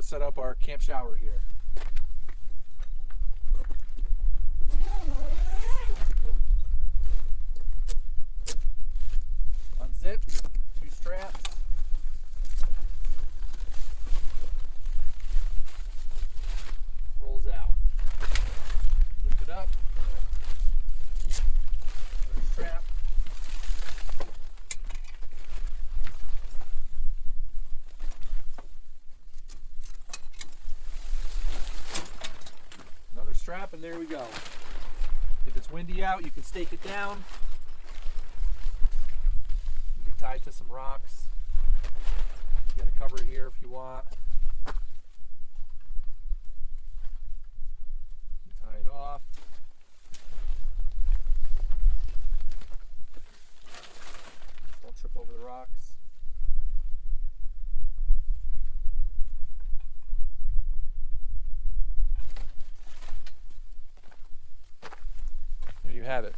let's set up our camp shower here. Unzip 2 straps. Rolls out. Lift it up. Another strap. Another strap, and there we go. If it's windy out, you can stake it down. You can tie it to some rocks. You got a cover here if you want. You tie it off. Don't trip over the rocks. There you have it.